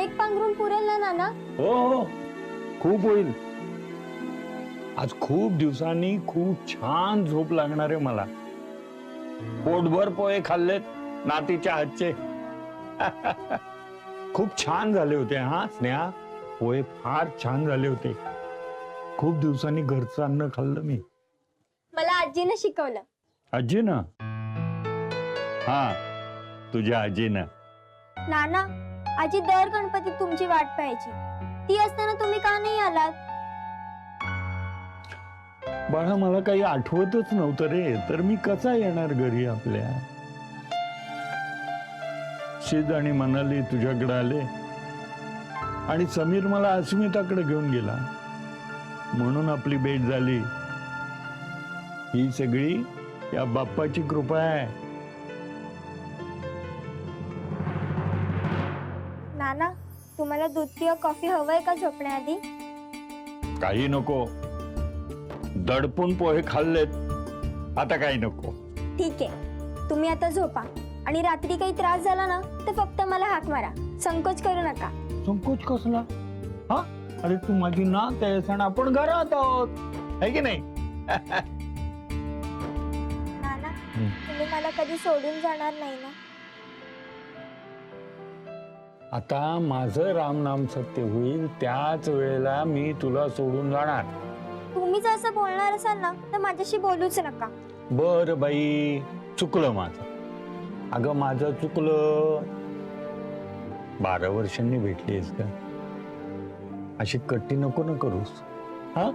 एक पांघरून पुरेल ना नाना? हो हो, खूप होईल. आज खूप दिवसांनी खूप छान झोप लागणार आहे मला. पोटभर पोहे खाल्लेत नातीच्या हातचे. खूप छान झाले होते हा स्नेहा. पोहे फार छान झाले होते. खूप दिवसांनी घरचं अन्न खाल्लं मी. मला आजीने शिकवलं. आजीनं? हा, तुझ्या आजीनं. नाना, आजी दर गणपतीत तुमची वाट पाहायची. ती असताना तुम्ही का नाही आलात? बाळा, मला काही आठवतच नव्हतं रे, तर मी कसा येणार घरी आपल्या. शिद आणि मनाली तुझ्याकडे आले आणि समीर मला अस्मिताकडे घेऊन गेला, म्हणून आपली भेट झाली. ही सगळी या बाप्पाची कृपा आहे. नाना, तुम्हाला दूध किंवा कॉफी हवंय का झोपण्याआधी? काही नको. दडपून पोहे खाल्लेत, आता काही नको. ठीक आहे, तुम्ही आता झोपा. आणि रात्री काही त्रास झाला ना तर फक्त मला हाक मारा. संकोच करू नका. संकोच कसला? हा, अरे तू माझी नात आहेस आणि आपण घरात आहोत, है की नाही? नाना, तुम्ही मला कधी सोडून जाणार नाही ना? आता माझं रामनाम सत्य होईल त्याच वेळेला मी तुला सोडून जाणार. तुम्हीच असं बोलणार असाल ना तर माझ्याशी बोलूच नका. बर बाई, चुकलं माझं. अगं माझं चुकलं. 12 वर्षांनी भेटलीस का, अशी कट्टी नको ना करूस. हा,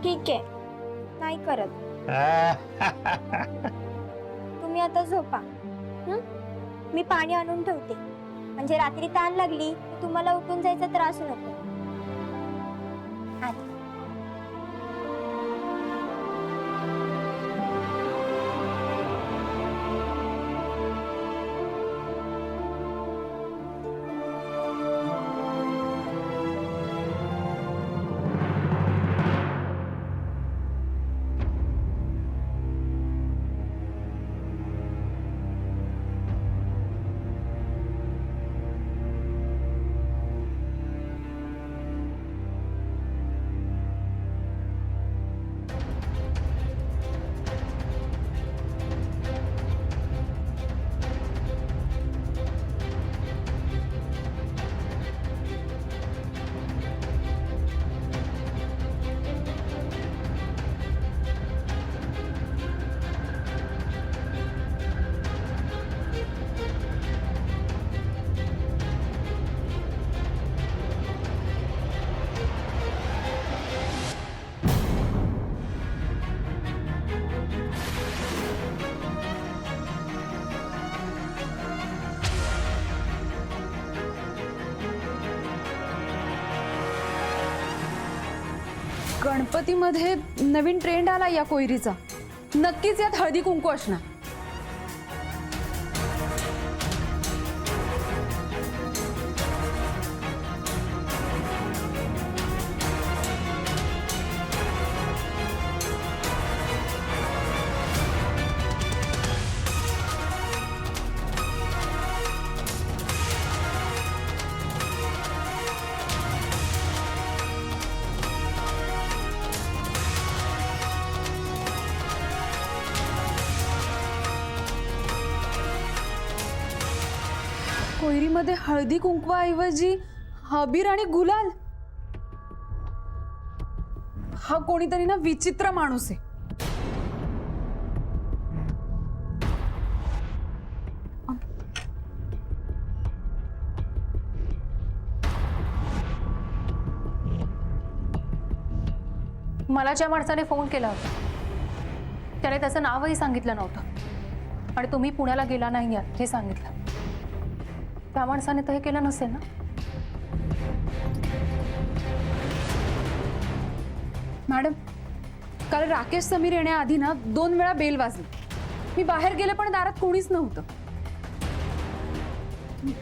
ठीक आहे, नाही करत. तुम्ही आता झोपा. मी पाणी आणून ठेवते, म्हणजे रात्री ताण लागली की तुम्हाला उठून जायचा त्रास नको. आधी. गणपतीमध्ये नवीन ट्रेंड आला या कोयरीचा. नक्कीच यात हळदी कुंकू असणार. कोयरीमध्ये हळदी कुंकवाऐवजी अबीर आणि गुलाल. हा कोणीतरी ना विचित्र माणूस आहे. मला ज्या माणसाने फोन केला होता त्याने त्याचं नावही सांगितलं नव्हतं आणि तुम्ही पुण्याला गेला नाही आहात हे सांगितलं. त्या माणसाने तर हे केलं नसेल ना? मॅडम, काल राकेश समीर येण्याआधी ना 2 वेळा बेल वाजली. मी बाहेर गेले पण दारात कोणीच नव्हतं.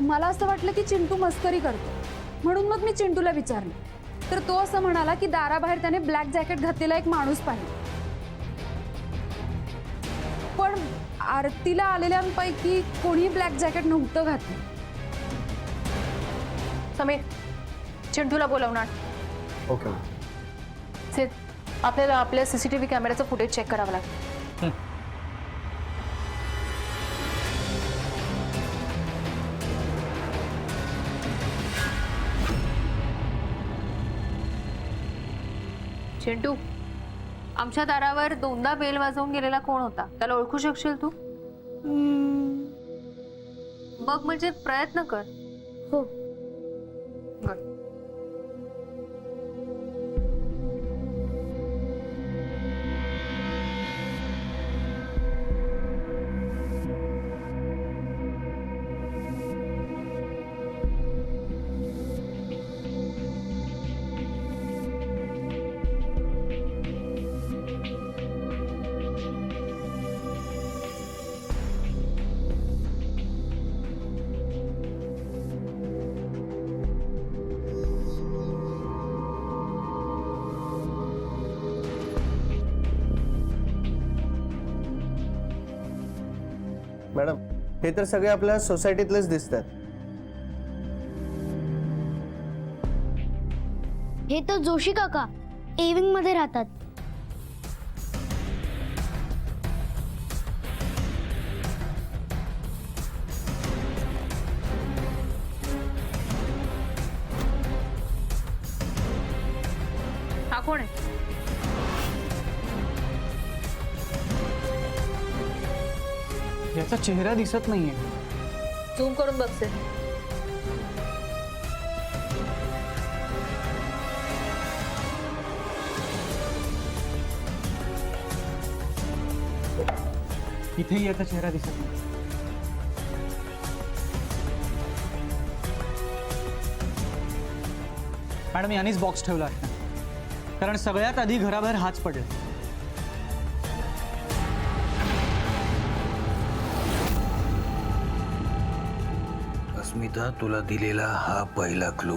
मला असं वाटलं की चिंटू मस्करी करतो, म्हणून मग मी चिंटूला विचारलं, तर तो असं म्हणाला की दाराबाहेर त्याने ब्लॅक जॅकेट घातलेला एक माणूस पाहिला. पण आरतीला आलेल्यांपैकी कोणी ब्लॅक जॅकेट नव्हतं घातलं. समीर, चिंटूला बोलवणार. Okay ma'am. सिद्ध, आपल्याला आपल्या सीसीटीव्ही कॅमेऱ्याचं फुटेज चेक करावं लागेल. चिंटू, आमच्या दारावर 2दा बेल वाजवून गेलेला कोण होता? त्याला ओळखू शकशील तू? बघ, म्हणजे प्रयत्न कर. हो. Good. मॅडम, हे तर सगळे आपल्या सोसायटीतलेच दिसतात. हे तर जोशी काका एविंग मध्ये राहतात. हा कोण आहे? याचा चेहरा दिसत नाहीये. झूम करून बघते. इथेही याचा चेहरा दिसत नाही. मॅडम, यानेच बॉक्स ठेवला आहे, कारण सगळ्यात आधी घराबाहेर हाच पडला. अस्मिता, तुला दिलेला हा पहिला क्लू.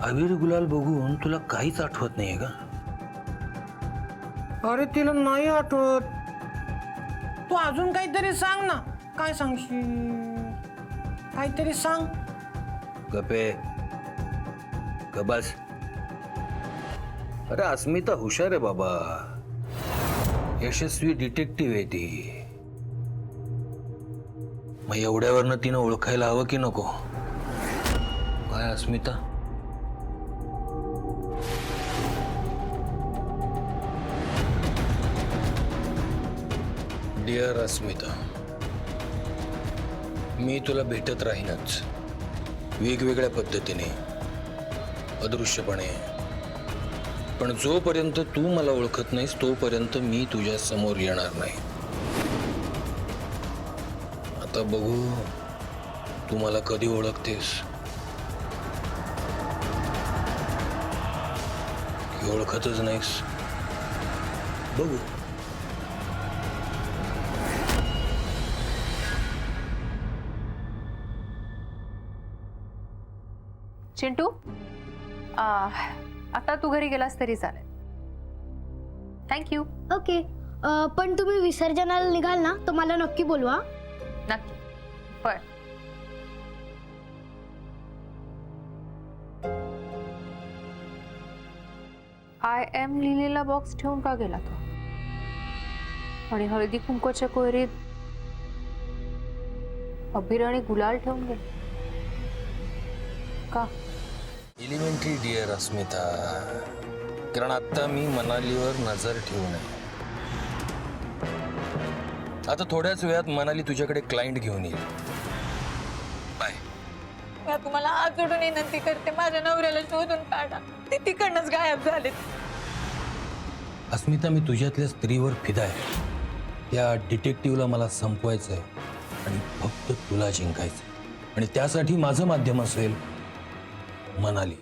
अबीर गुलाल बघून तुला काहीच आठवत नाहीये का? अरे तिला नाही आठवत. तू अजून काहीतरी सांग ना. काय सांगशील? काहीतरी सांग. गपे, गबस. अरे अस्मिता हुशार आहे बाबा, यशस्वी डिटेक्टिव्ह आहे ती. मग एवढ्यावरनं तिनं ओळखायला हवं की नको? काय अस्मिता? डिअर अस्मिता, मी तुला भेटत राहीनच, वेगवेगळ्या पद्धतीने, अदृश्यपणे. पण जोपर्यंत तू मला ओळखत नाहीस तोपर्यंत मी तुझ्या समोर येणार नाही. आता बघू तू मला कधी ओळखतेस. की ओळखतच नाहीस. बघू. चिंटू, आता तू घरी गेलास तरी चालेल. थँक्यू. ओके. पण तुम्ही विसर्जनाला निघाल ना तर मला नक्की बोलवा. नक्की. पण आय एम लिहिलेला बॉक्स ठेवून का गेला तो? आणि हळदी कुंकवाच्या कोयरीत अबीर आणि गुलाल ठेवून गेले का? एलिमेंटरी डिअर अस्मिता, कारण आता मी मनालीवर नजर ठेवून आहे. आता थोड्याच वेळात मनाली तुझ्याकडे क्लायंट घेऊन येईल. बाय. तुम्हाला आज जोडून विनंती करते, माझ्या नवऱ्याला शोधून काढा. ते तिकडनंच गायब झालेत. अस्मिता, मी तुझ्यातल्या स्त्रीवर फिदा आहे. त्या डिटेक्टिव्हला मला संपवायचंय आणि फक्त तुला जिंकायचंय. आणि त्यासाठी माझं माध्यम असेल मनाली.